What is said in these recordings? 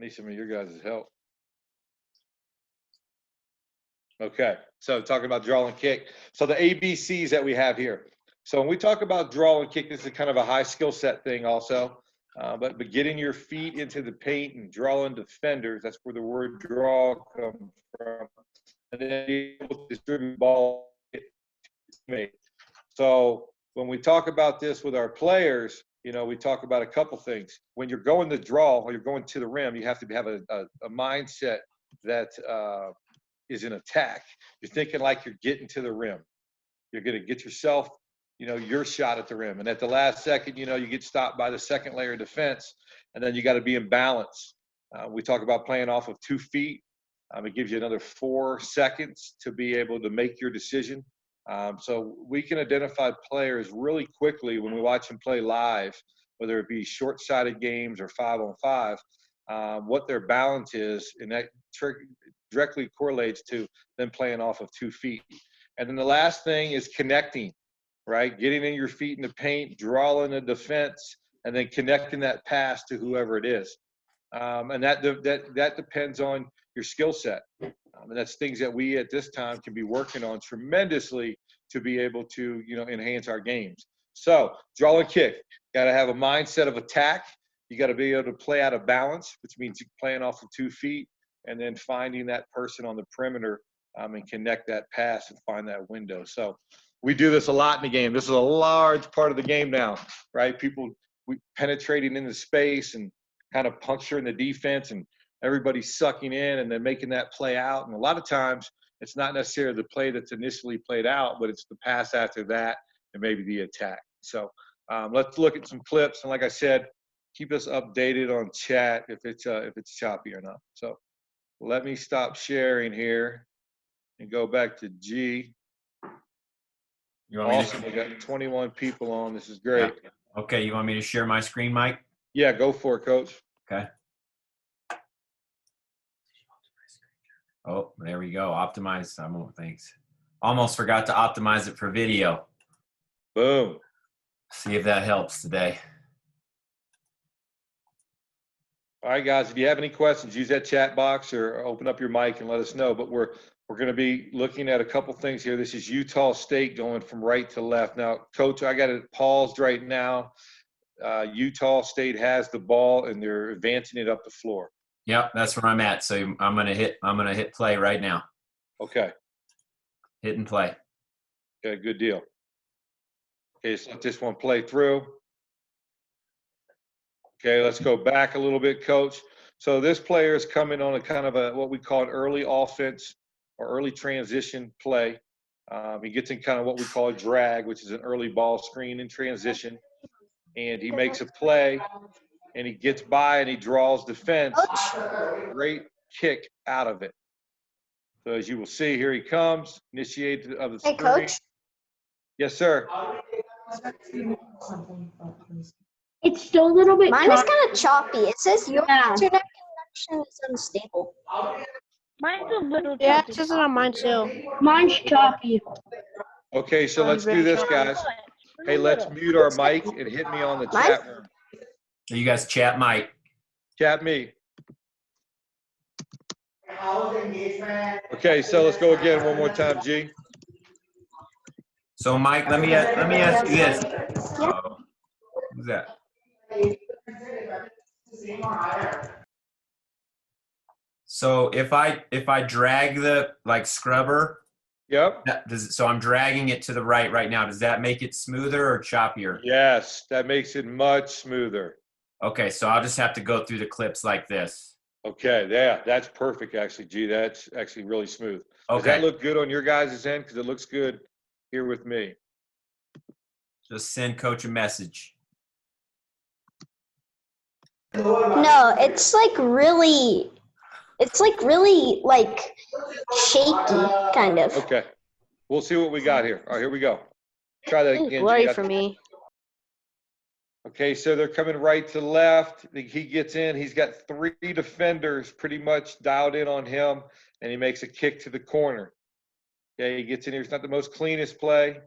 need some of your guys' help. Okay, so talking about draw and kick. So the ABCs that we have here. So when we talk about draw and kick, this is kind of a high skill set thing also. But getting your feet into the paint and drawing defenders, that's where the word draw comes from. And then be able to distribute the ball. So when we talk about this with our players, you know, we talk about a couple things. When you're going to draw or you're going to the rim, you have to have a mindset that is an attack. You're thinking like you're getting to the rim. You're going to get yourself, you know, your shot at the rim. And at the last second, you know, you get stopped by the second layer of defense, and then you got to be in balance. We talk about playing off of 2 feet. It gives you another 4 seconds to be able to make your decision. So we can identify players really quickly when we watch them play live, whether it be short-sided games or 5-on-5, what their balance is, and that directly correlates to them playing off of 2 feet. And then the last thing is connecting, right? Getting in your feet in the paint, drawing a defense, and then connecting that pass to whoever it is. And that depends on your skill set. And that's things that we at this time can be working on tremendously to be able to, you know, enhance our games. So draw and kick, got to have a mindset of attack. You got to be able to play out of balance, which means you're playing off of 2 feet, and then finding that person on the perimeter and connect that pass and find that window. So we do this a lot in the game. This is a large part of the game now, right? People penetrating into space and kind of puncturing the defense, and everybody's sucking in and then making that play out. And a lot of times it's not necessarily the play that's initially played out, but it's the pass after that and maybe the attack. So let's look at some clips. And like I said, keep us updated on chat if it's choppy or not. So let me stop sharing here and go back to G. Awesome. We got 21 people on. This is great. Yeah. Okay. You want me to share my screen, Mike? Yeah, go for it, Coach. Okay. Oh, there we go. Optimize. Thanks. Almost forgot to optimize it for video. Boom. See if that helps today. All right, guys, if you have any questions, use that chat box or open up your mic and let us know. But we're going to be looking at a couple things here. This is Utah State going from right to left. Now, Coach, I got it paused right now. Utah State has the ball, and they're advancing it up the floor. Yep, that's where I'm at. So I'm gonna hit play right now. Okay. Hit and play. Okay, good deal. Okay, so let this one play through. Okay, let's go back a little bit, Coach. So this player is coming on a kind of what we call an early offense or early transition play. He gets in kind of what we call a drag, which is an early ball screen in transition. And he makes a play, and he gets by, and he draws defense. Great kick out of it. So as you will see, here he comes, initiated of the screen. Hey, Coach. Yes, sir. It's still a little bit Mine is kind of choppy. It says your Yeah. internet connection is unstable. Mine's a little choppy. Yeah, it says it on mine too. Mine's choppy. Okay, so let's do this, guys. Hey, let's mute our mic and hit me on the chat room. You guys chat Mike. Chat me. Okay, so let's go again one more time, G. So Mike, let me ask you this. Who's that? So if I drag the scrubber, Yep. so I'm dragging it to the right now. Does that make it smoother or choppier? Yes, that makes it much smoother. Okay, so I'll just have to go through the clips like this. Okay, yeah, that's perfect, actually, G. That's actually really smooth. Does Okay. that look good on your guys' end? Because it looks good here with me. Just send Coach a message. No, it's like really shaky, kind of. Okay, we'll see what we got here. All right, here we go. Try that It's again. blurry G. for me. Okay, so they're coming right to left. He gets in. He's got 3 defenders pretty much dialed in on him, and he makes a kick to the corner. Okay, he gets in here. It's not the most cleanest play,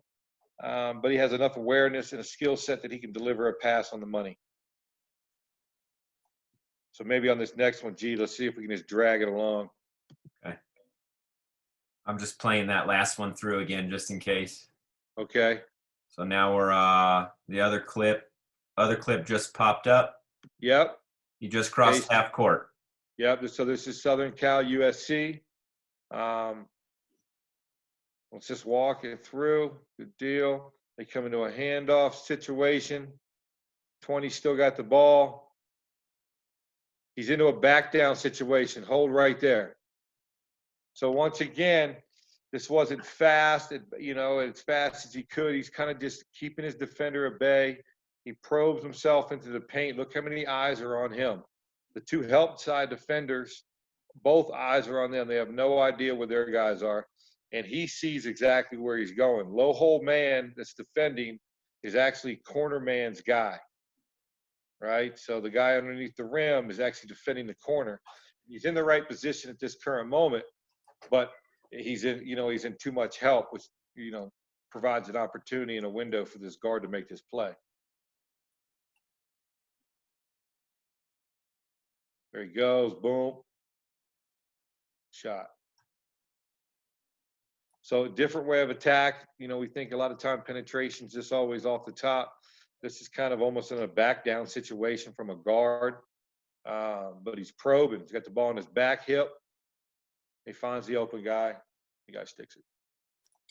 but he has enough awareness and a skill set that he can deliver a pass on the money. So maybe on this next one, G, let's see if we can just drag it along. I'm just playing that last one through again, just in case. Okay. So now we're the other clip just popped up. Yep. He just crossed half court. Yep. So this is Southern Cal USC. Let's just walk it through. Good deal. They come into a handoff situation. 20 still got the ball. He's into a back down situation. Hold right there. So once again, this wasn't fast, as fast as he could. He's kind of just keeping his defender at bay. He probes himself into the paint. Look how many eyes are on him. The two help side defenders, both eyes are on them. They have no idea where their guys are. And he sees exactly where he's going. Low hole man that's defending is actually corner man's guy, right? So the guy underneath the rim is actually defending the corner. He's in the right position at this current moment, but he's in too much help, which, provides an opportunity and a window for this guard to make this play. There he goes, boom, shot. So a different way of attack. We think a lot of time penetration's just always off the top. This is kind of almost in a back down situation from a guard, but he's probing. He's got the ball on his back hip. He finds the open guy. The guy sticks it.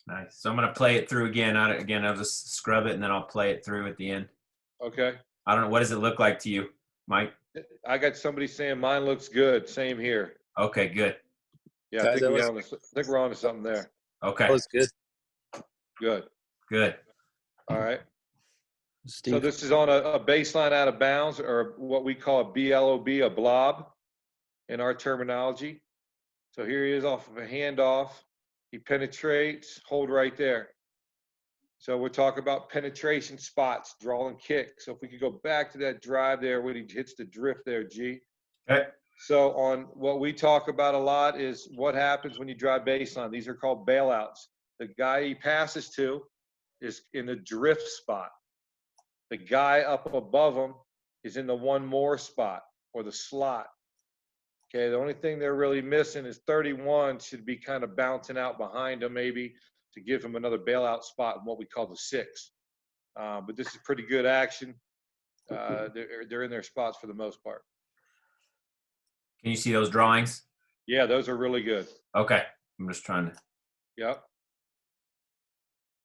Nice. So I'm going to play it through again. I'll just scrub it, and then I'll play it through at the end. Okay. I don't know. What does it look like to you, Mike? I got somebody saying mine looks good. Same here. Okay, good. Yeah, I think we're on to something there. Okay. That was good. Good. Good. All right. Steve. So this is on a baseline out of bounds, or what we call a BLOB, a blob in our terminology. So here he is off of a handoff. He penetrates, hold right there. So we're talking about penetration spots, draw and kick. So if we could go back to that drive there when he hits the drift there, G. Okay. So on what we talk about a lot is what happens when you drive baseline. These are called bailouts. The guy he passes to is in the drift spot. The guy up above him is in the one more spot or the slot. Okay, the only thing they're really missing is 31 should be kind of bouncing out behind him maybe to give him another bailout spot in what we call the 6. But this is pretty good action. They're in their spots for the most part. Can you see those drawings? Yeah, those are really good. Okay. I'm just trying to. Yep.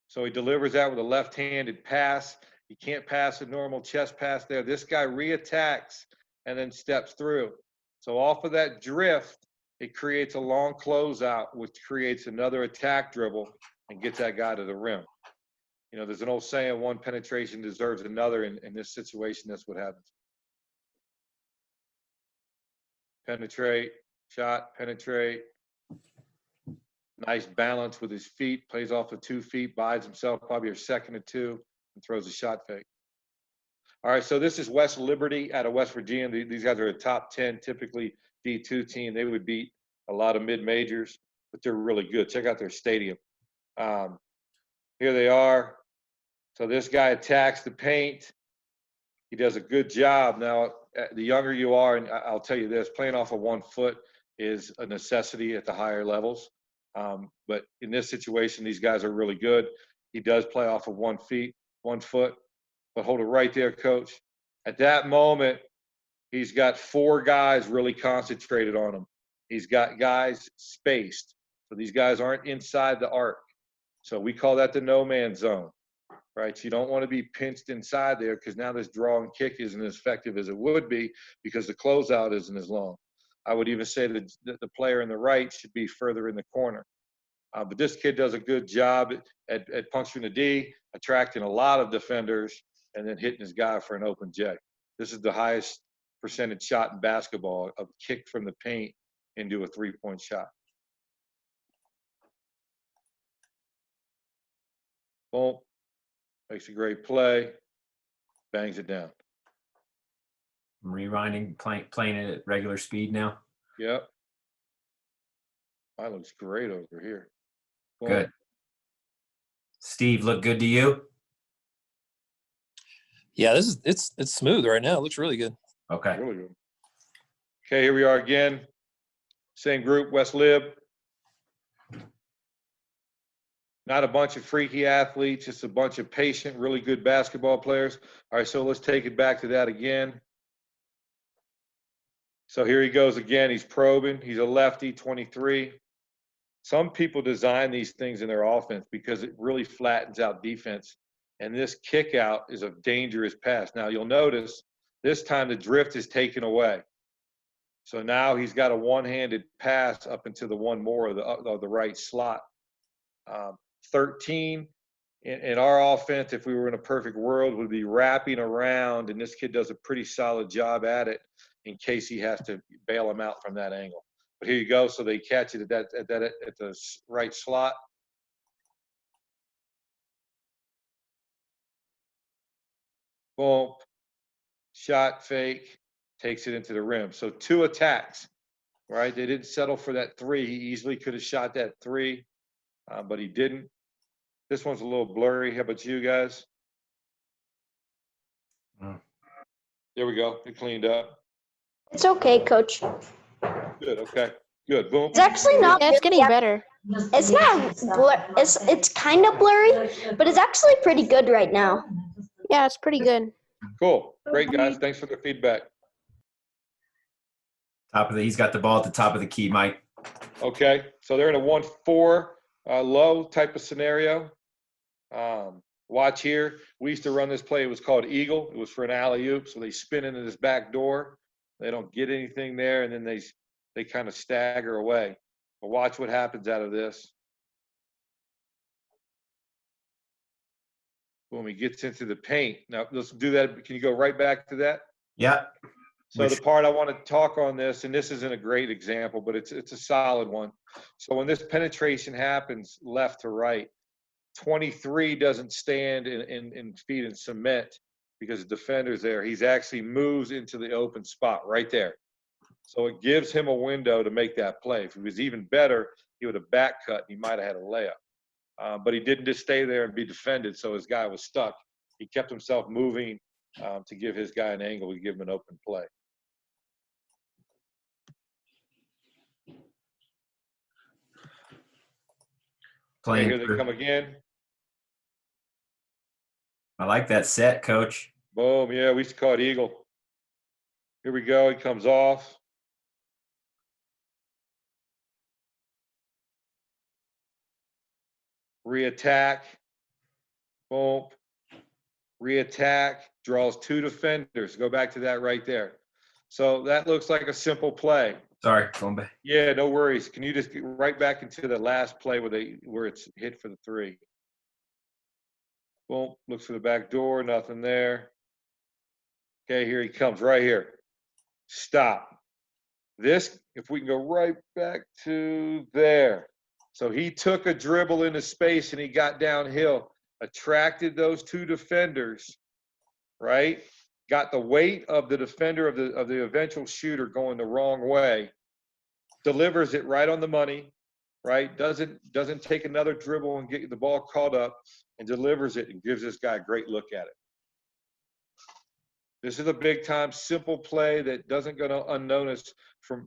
So he delivers that with a left-handed pass. He can't pass a normal chest pass there. This guy reattacks and then steps through. So off of that drift, it creates a long closeout, which creates another attack dribble and gets that guy to the rim. There's an old saying, one penetration deserves another. In this situation, that's what happens. Penetrate, shot, penetrate. Nice balance with his feet, plays off the 2 feet, buys himself probably a second or two, and throws a shot fake. All right, so this is West Liberty out of West Virginia. These guys are a top 10, typically D2 team. They would beat a lot of mid-majors, but they're really good. Check out their stadium. Here they are. So this guy attacks the paint. He does a good job. Now, the younger you are, and I'll tell you this, playing off of 1 foot is a necessity at the higher levels. But in this situation, these guys are really good. He does play off of 1 foot. But hold it right there, Coach. At that moment, he's got 4 guys really concentrated on him. He's got guys spaced. So these guys aren't inside the arc. So we call that the no man's zone, right? So you don't want to be pinched inside there because now this draw and kick isn't as effective as it would be because the closeout isn't as long. I would even say that the player in the right should be further in the corner. But this kid does a good job at puncturing the D, attracting a lot of defenders, and then hitting his guy for an open J. This is the highest percentage shot in basketball, a kick from the paint into a 3-point shot. Boom. Makes a great play. Bangs it down. I'm rewinding, playing it at regular speed now. Yep. That looks great over here. Boom. Good. Steve, look good to you? Yeah, it's smooth right now. It looks really good. Okay. Really good. Okay, here we are again. Same group, West Lib. Not a bunch of freaky athletes, just a bunch of patient, really good basketball players. All right, so let's take it back to that again. So here he goes again. He's probing. He's a lefty, 23. Some people design these things in their offense because it really flattens out defense. And this kick out is a dangerous pass. Now you'll notice this time the drift is taken away. So now he's got a one-handed pass up into the one more of the right slot. 13 in our offense, if we were in a perfect world, would be wrapping around, and this kid does a pretty solid job at it in case he has to bail him out from that angle. But here you go. So they catch it at the right slot. Boom. Shot fake. Takes it into the rim. So 2 attacks, right? They didn't settle for that 3. He easily could have shot that 3, but he didn't. This one's a little blurry. How about you guys? There we go. It cleaned up. It's okay, coach. Good. Okay. Good. Boom. It's actually not. Yeah, it's getting better. It's not blur. It's kind of blurry, but it's actually pretty good right now. Yeah, it's pretty good. Cool. Great, guys. Thanks for the feedback. He's got the ball at the top of the key, Mike. Okay. So they're in a 1-4 low type of scenario. Watch here. We used to run this play. It was called Eagle. It was for an alley-oop. So they spin into this back door. They don't get anything there, and then they kind of stagger away. But watch what happens out of this. When he gets into the paint. Now, let's do that. Can you go right back to that? Yeah. So the part I want to talk on this, and this isn't a great example, but it's a solid one. So when this penetration happens left to right, 23 doesn't stand in feet and cement because the defender's there. He's actually moves into the open spot right there. So it gives him a window to make that play. If he was even better, he would have back cut. He might have had a layup. But he didn't just stay there and be defended, so his guy was stuck. He kept himself moving to give his guy an angle, to give him an open play. Okay, here they come again. I like that set, Coach. Boom. Yeah, we used to call it Eagle. Here we go. He comes off. Re-attack. Boom. Re-attack. Draws 2 defenders. Go back to that right there. So that looks like a simple play. Sorry, going back. Yeah, no worries. Can you just get right back into the last play where it's hit for the 3? Boom. Looks for the back door. Nothing there. Okay, here he comes right here. Stop. This, if we can go right back to there. So he took a dribble into space and he got downhill, attracted those 2 defenders, right? Got the weight of the defender of the eventual shooter going the wrong way, delivers it right on the money, right? Doesn't take another dribble and get the ball caught up, and delivers it and gives this guy a great look at it. This is a big time simple play that doesn't go unnoticed from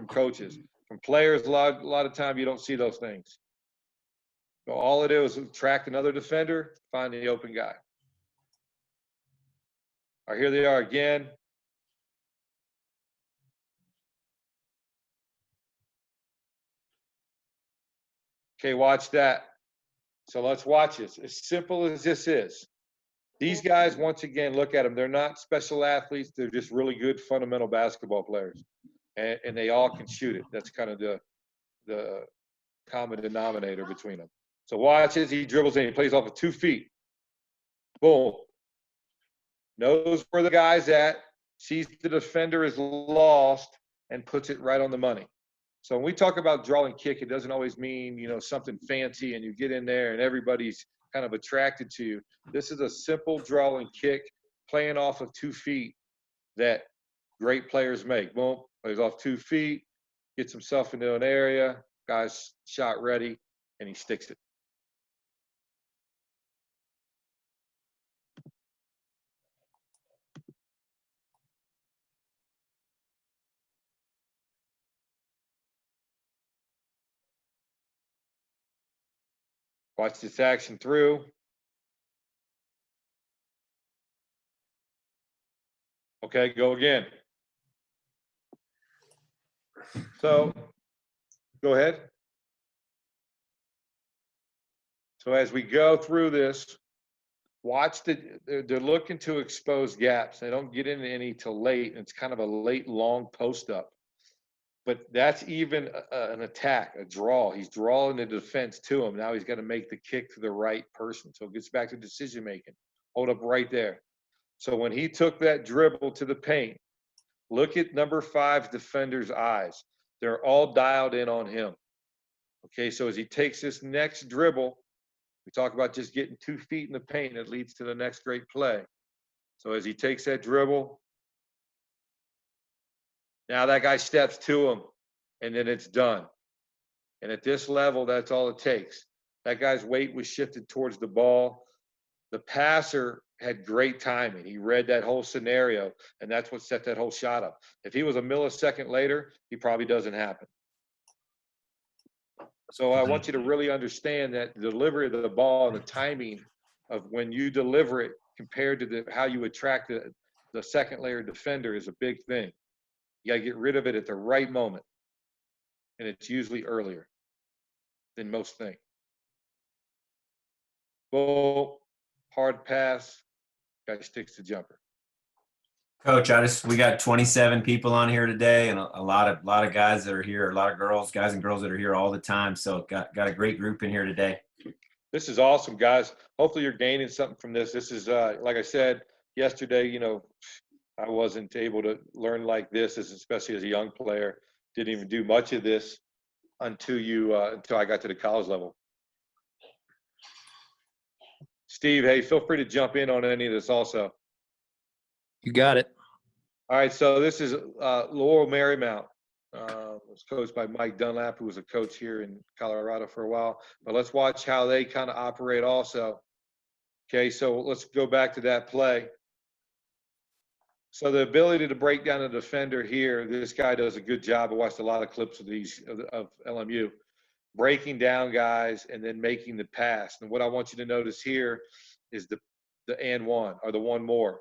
coaches. From players, a lot of time you don't see those things. So all it is attract another defender, find the open guy. All right, here they are again. Okay, watch that. So let's watch this. As simple as this is, these guys, once again, look at them. They're not special athletes. They're just really good fundamental basketball players. And they all can shoot it. That's kind of the common denominator between them. So watch as he dribbles in. He plays off of 2 feet. Boom. Knows where the guy's at, sees the defender is lost, and puts it right on the money. So when we talk about draw and kick, it doesn't always mean, something fancy and you get in there and everybody's kind of attracted to you. This is a simple draw and kick, playing off of 2 feet that great players make. Boom, plays off 2 feet, gets himself into an area, guy's shot ready, and he sticks it. Watch this action through. Okay, go again. So, go ahead. So as we go through this, watch they're looking to expose gaps. They don't get into any till late. It's kind of a late, long post up. But that's even an attack, a draw. He's drawing the defense to him. Now he's got to make the kick to the right person. So it gets back to decision making. Hold up right there. So when he took that dribble to the paint, look at number 5's defender's eyes. They're all dialed in on him. Okay, so as he takes this next dribble, we talk about just getting 2 feet in the paint. It leads to the next great play. So as he takes that dribble, now that guy steps to him, and then it's done. And at this level, that's all it takes. That guy's weight was shifted towards the ball. The passer had great timing. He read that whole scenario, and that's what set that whole shot up. If he was a millisecond later, he probably doesn't happen. So I want you to really understand that the delivery of the ball and the timing of when you deliver it compared to how you attract the second layer defender is a big thing. You got to get rid of it at the right moment. And it's usually earlier than most think. Bull, hard pass, guy sticks to jumper. Coach, we got 27 people on here today, and a lot of guys that are here, a lot of guys and girls that are here all the time. So got a great group in here today. This is awesome, guys. Hopefully you're gaining something from this. This is like I said yesterday, I wasn't able to learn like this, especially as a young player. Didn't even do much of this until I got to the college level. Steve, hey, feel free to jump in on any of this also. You got it. All right, so this is Laurel Marymount. Was coached by Mike Dunlap, who was a coach here in Colorado for a while. But let's watch how they kind of operate also. Okay, so let's go back to that play. So the ability to break down a defender here, this guy does a good job. I watched a lot of clips of these of LMU, breaking down guys and then making the pass. And what I want you to notice here is the and one, or the one more.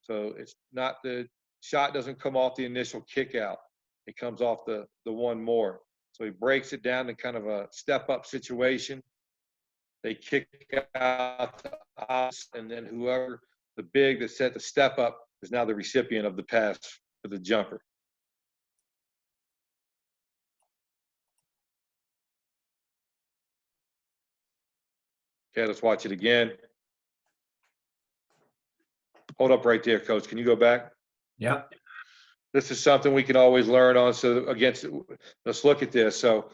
So it's not, the shot doesn't come off the initial kick out. It comes off the one more. So he breaks it down to kind of a step up situation. They kick out to us, and then whoever, the big that set the step up, is now the recipient of the pass for the jumper. Okay, let's watch it again. Hold up right there, Coach. Can you go back? Yeah. This is something we can always learn on. So let's look at this. So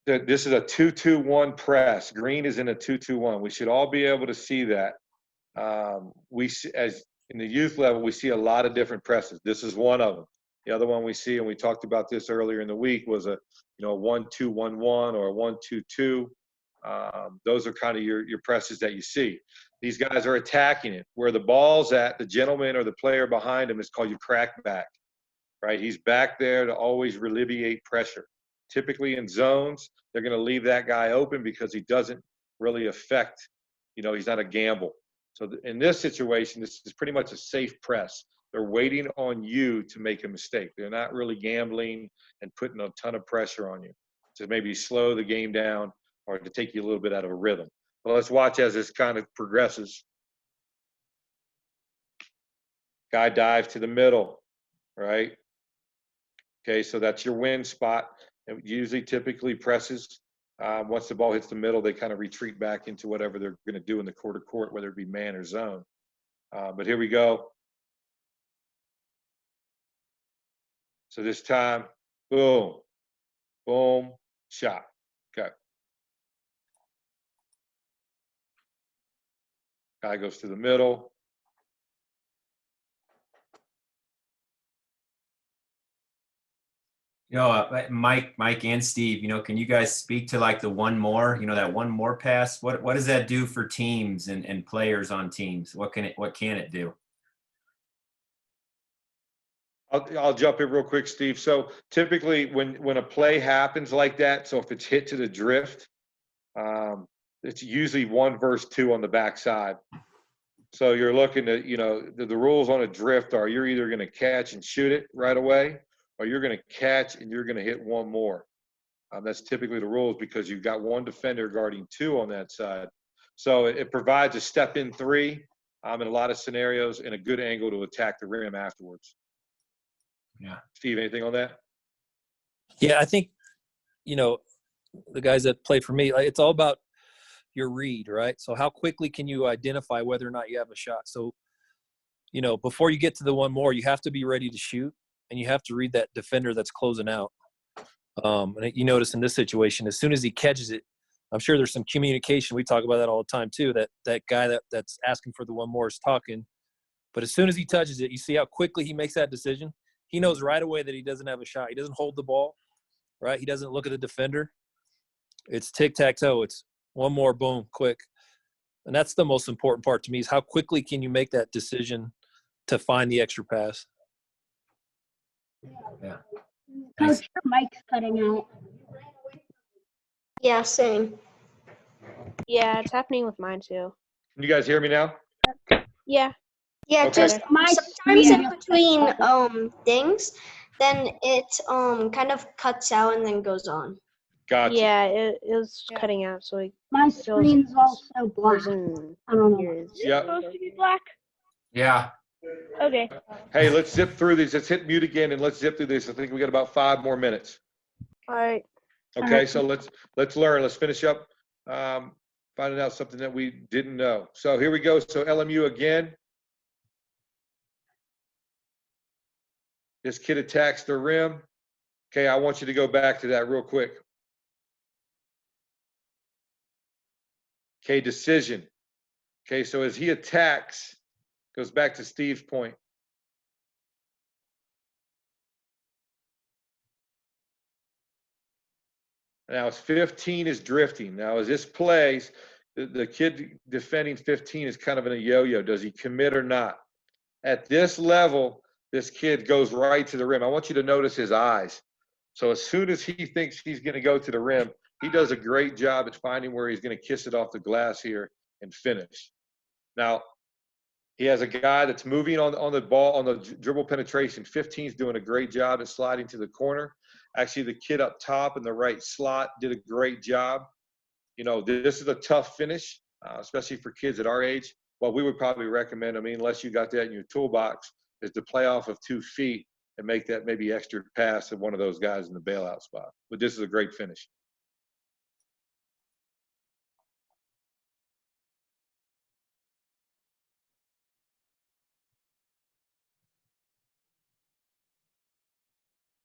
this is a 2-2-1 press. Green is in a 2-2-1. We should all be able to see that. As in the youth level, we see a lot of different presses. This is one of them. The other one we see, and we talked about this earlier in the week, was a 1-2-1-1 or a 1-2-2. Those are kind of your presses that you see. These guys are attacking it. Where the ball's at, the gentleman or the player behind him is called your crack back, right? He's back there to always alleviate pressure. Typically in zones, they're going to leave that guy open because he doesn't really affect, he's not a gamble. So in this situation, this is pretty much a safe press. They're waiting on you to make a mistake. They're not really gambling and putting a ton of pressure on you to maybe slow the game down or to take you a little bit out of a rhythm. Well, let's watch as this kind of progresses. Guy dives to the middle, right? Okay, so that's your win spot. It usually typically presses. Once the ball hits the middle, they kind of retreat back into whatever they're going to do in the court, whether it be man or zone. But here we go. So this time, boom, boom, shot. Okay. Guy goes to the middle. Mike and Steve, can you guys speak to like the one more, that one more pass? What does that do for teams and players on teams? What can it do? I'll jump in real quick, Steve. So typically when a play happens like that, so if it's hit to the drift, it's usually 1 versus 2 on the backside. So you're looking at, the rules on a drift are you're either going to catch and shoot it right away, or you're going to catch and you're going to hit 1 more. That's typically the rules because you've got 1 defender guarding 2 on that side. So it provides a step in 3 in a lot of scenarios and a good angle to attack the rim afterwards. Yeah. Steve, anything on that? Yeah, I think, the guys that play for me, it's all about your read, right? So how quickly can you identify whether or not you have a shot? So, before you get to the 1 more, you have to be ready to shoot, and you have to read that defender that's closing out. And you notice in this situation, as soon as he catches it, I'm sure there's some communication. We talk about that all the time too, that guy that's asking for the 1 more is talking. But as soon as he touches it, you see how quickly he makes that decision. He knows right away that he doesn't have a shot. He doesn't hold the ball, right? He doesn't look at the defender. It's tic-tac-toe. It's 1 more, boom, quick. And that's the most important part to me is how quickly can you make that decision to find the extra pass. Yeah. Coach, your mic's cutting out. Yeah, same. Yeah, it's happening with mine too. Can you guys hear me now? Yeah. Yeah, Okay. just My sometimes screen in just between things, then it kind of cuts out and then goes on. Gotcha. Yeah, it was cutting out, so it My screen's also black. wasn't I don't know. yours. Yep. Supposed to be black? Yeah. Okay. Hey, let's zip through these. Let's hit mute again and let's zip through this. I think we got about 5 more minutes. All right. Okay, so let's learn. Let's finish up finding out something that we didn't know. So here we go. So LMU again. This kid attacks the rim. Okay, I want you to go back to that real quick. Okay, decision. Okay, so as he attacks, goes back to Steve's point. Now it's 15 is drifting. Now as this plays, the kid defending 15 is kind of in a yo-yo. Does he commit or not? At this level, this kid goes right to the rim. I want you to notice his eyes. So as soon as he thinks he's going to go to the rim, he does a great job at finding where he's going to kiss it off the glass here and finish. Now, he has a guy that's moving on the ball, on the dribble penetration. 15 is doing a great job at sliding to the corner. Actually, the kid up top in the right slot did a great job. This is a tough finish, especially for kids at our age. What we would probably recommend, unless you got that in your toolbox, is to play off of 2 feet and make that maybe extra pass of one of those guys in the bailout spot. But this is a great finish.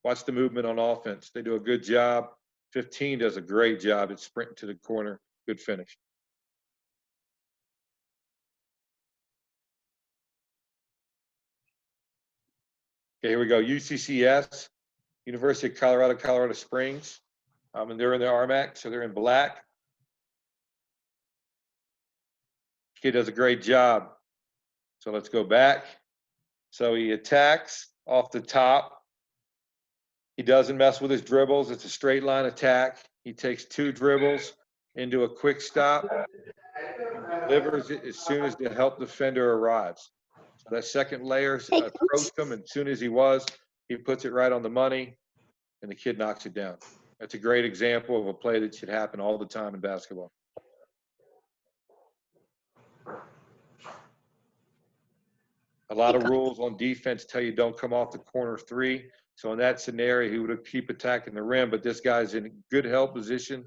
Watch the movement on offense. They do a good job. 15 does a great job at sprinting to the corner. Good finish. Okay, here we go. UCCS, University of Colorado, Colorado Springs. And they're in the RMAC, so they're in black. Kid does a great job. So let's go back. So he attacks off the top. He doesn't mess with his dribbles. It's a straight line attack. He takes 2 dribbles into a quick stop, delivers it as soon as the help defender arrives. So that second layer approached him, and as soon as he puts it right on the money, and the kid knocks it down. That's a great example of a play that should happen all the time in basketball. A lot of rules on defense tell you don't come off the corner 3. So in that scenario, he would keep attacking the rim, but this guy's in good help position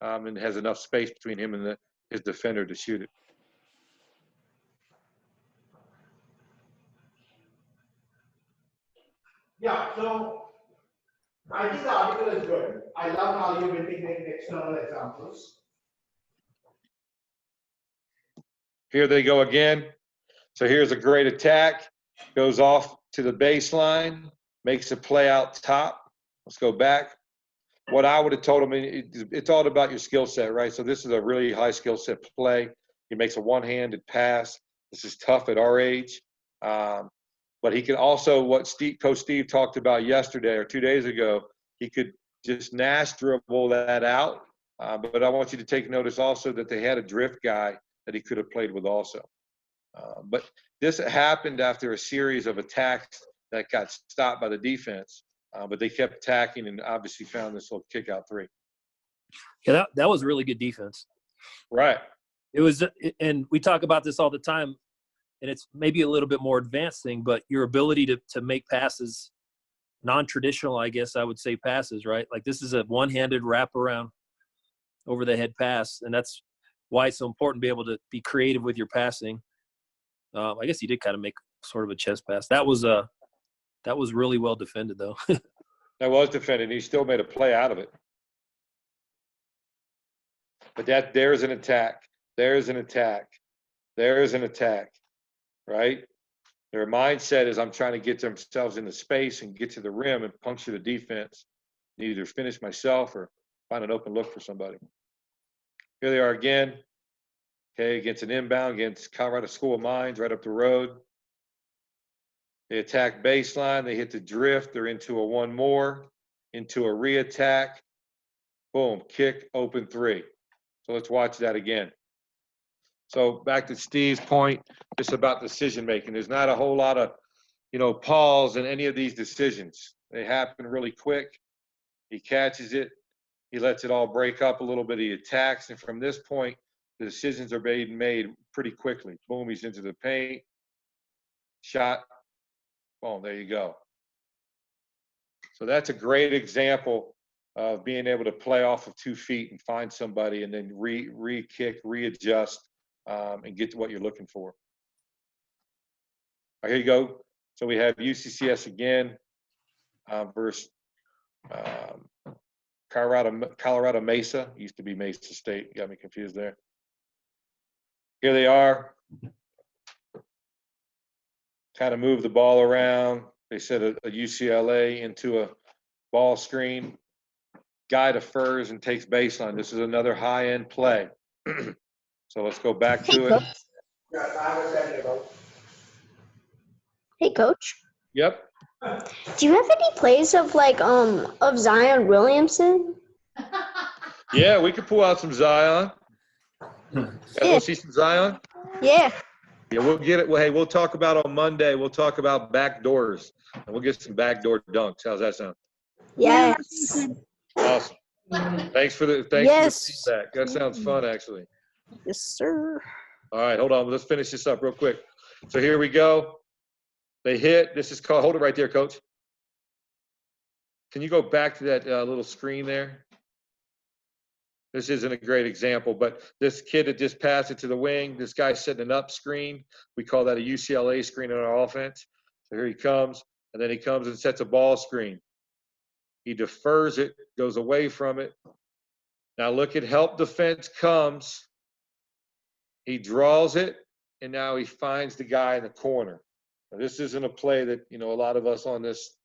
and has enough space between him and his defender to shoot it. Yeah, so I think the article is good. I love how you integrate external examples. Here they go again. So here's a great attack. Goes off to the baseline, makes a play out top. Let's go back. What I would have told him, it's all about your skill set, right? So this is a really high skill set play. He makes a one-handed pass. This is tough at our age. But he can also, what Coach Steve talked about yesterday or 2 days ago, he could just Nash dribble that out But I want you to take notice also that they had a drift guy that he could have played with also. But this happened after a series of attacks that got stopped by the defense. But they kept attacking and obviously found this little kick out three. Yeah, that was really good defense. Right. It was, and we talk about this all the time, and it's maybe a little bit more advanced thing, but your ability to make passes, non-traditional, I guess I would say passes, right? Like this is a one-handed wraparound over the head pass, and that's why it's so important to be able to be creative with your passing. I guess he did kind of make sort of a chest pass. That was really well defended, though. That was defended. He still made a play out of it. But there's an attack. There's an attack. There's an attack, right? Their mindset is I'm trying to get themselves into space and get to the rim and puncture the defense, and either finish myself or find an open look for somebody. Here they are again, okay, against an inbound, against Colorado School of Mines right up the road. They attack baseline. They hit the drift. They're into a one more, into a re-attack. Boom, kick, open three. So let's watch that again. So back to Steve's point, just about decision making. There's not a whole lot of, pause in any of these decisions. They happen really quick. He catches it. He lets it all break up a little bit. He attacks. And from this point, the decisions are being made pretty quickly. Boom, he's into the paint. Shot. Boom, there you go. So that's a great example of being able to play off of 2 feet and find somebody and then re-kick, readjust, and get to what you're looking for. All right, here you go. So we have UCCS again versus Colorado Mesa. Used to be Mesa State. Got me confused there. Here they are. Kind of move the ball around. They set a UCLA into a ball screen. Guy defers and takes baseline. This is another high-end play. So let's go back to it. Hey, Coach. Yep. Do you have any plays of of Zion Williamson? Yeah, we could pull out some Zion. We'll see some Zion. Yeah. Yeah, we'll get it. Well, hey, we'll talk about on Monday. We'll talk about back doors, and we'll get some backdoor dunks. How's that sound? Yes. Awesome. Thanks for the feedback. That sounds fun, actually. Yes, sir. All right, hold on. Let's finish this up real quick. So here we go. They hit. This is called. Hold it right there, Coach. Can you go back to that little screen there? This isn't a great example, but this kid that just passed it to the wing, this guy's setting an up screen. We call that a UCLA screen in our offense. So here he comes, and then he comes and sets a ball screen. He defers it, goes away from it. Now look at help defense comes. He draws it, and now he finds the guy in the corner. Now, this isn't a play that, a lot of us on this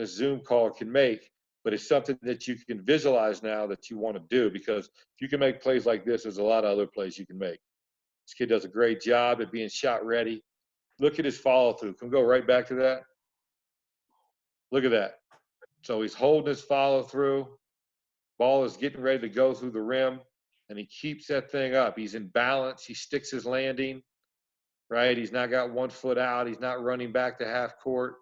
Zoom call can make. But it's something that you can visualize now that you want to do, because if you can make plays like this, there's a lot of other plays you can make. This kid does a great job at being shot ready. Look at his follow through. Can we go right back to that? Look at that. So he's holding his follow through. Ball is getting ready to go through the rim, and he keeps that thing up. He's in balance. He sticks his landing, right? He's not got 1 foot out. He's not running back to half court.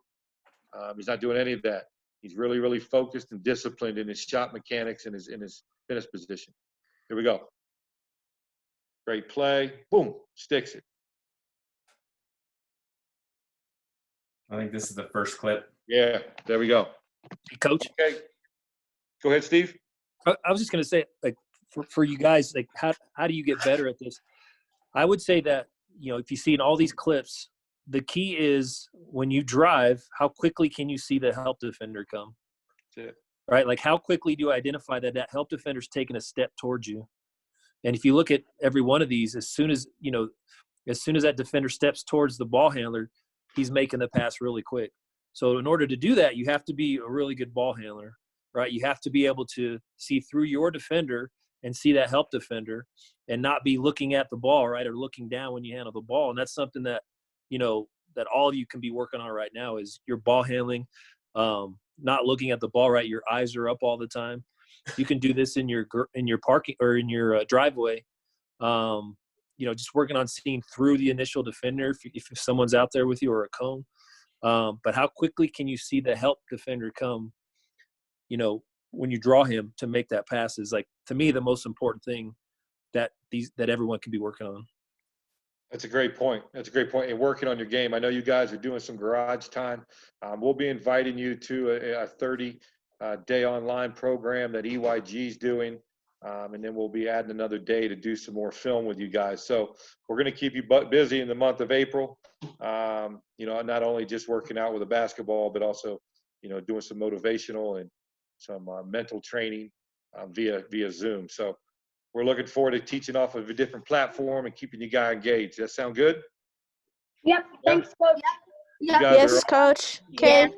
He's not doing any of that. He's really, really focused and disciplined in his shot mechanics and in his finish position. Here we go. Great play. Boom. Sticks it. I think this is the first clip. Yeah. There we go. Hey, Coach. Okay. Go ahead, Steve. I was just going to say, for you guys, how do you get better at this? I would say that, if you see in all these clips, the key is when you drive, how quickly can you see the help defender come? That's it. Right? Like how quickly do you identify that help defender's taking a step towards you? And if you look at every one of these, as soon as that defender steps towards the ball handler, he's making the pass really quick. So in order to do that, you have to be a really good ball handler, right? You have to be able to see through your defender and see that help defender and not be looking at the ball, right? Or looking down when you handle the ball. And that's something that, that all of you can be working on right now is your ball handling, not looking at the ball, right? Your eyes are up all the time. You can do this in your parking or in your driveway. Just working on seeing through the initial defender if someone's out there with you or a cone. But how quickly can you see the help defender come, when you draw him to make that pass is, like, to me, the most important thing that everyone can be working on. That's a great point. And working on your game. I know you guys are doing some garage time. We'll be inviting you to a 30-day online program that EYG is doing. And then we'll be adding another day to do some more film with you guys. So we're going to keep you busy in the month of April. Not only just working out with a basketball, but also, doing some motivational and some mental training via Zoom. So we're looking forward to teaching off of a different platform and keeping you guys engaged. Does that sound good? Yep. Thanks, coach. You guys Yes, coach. Okay.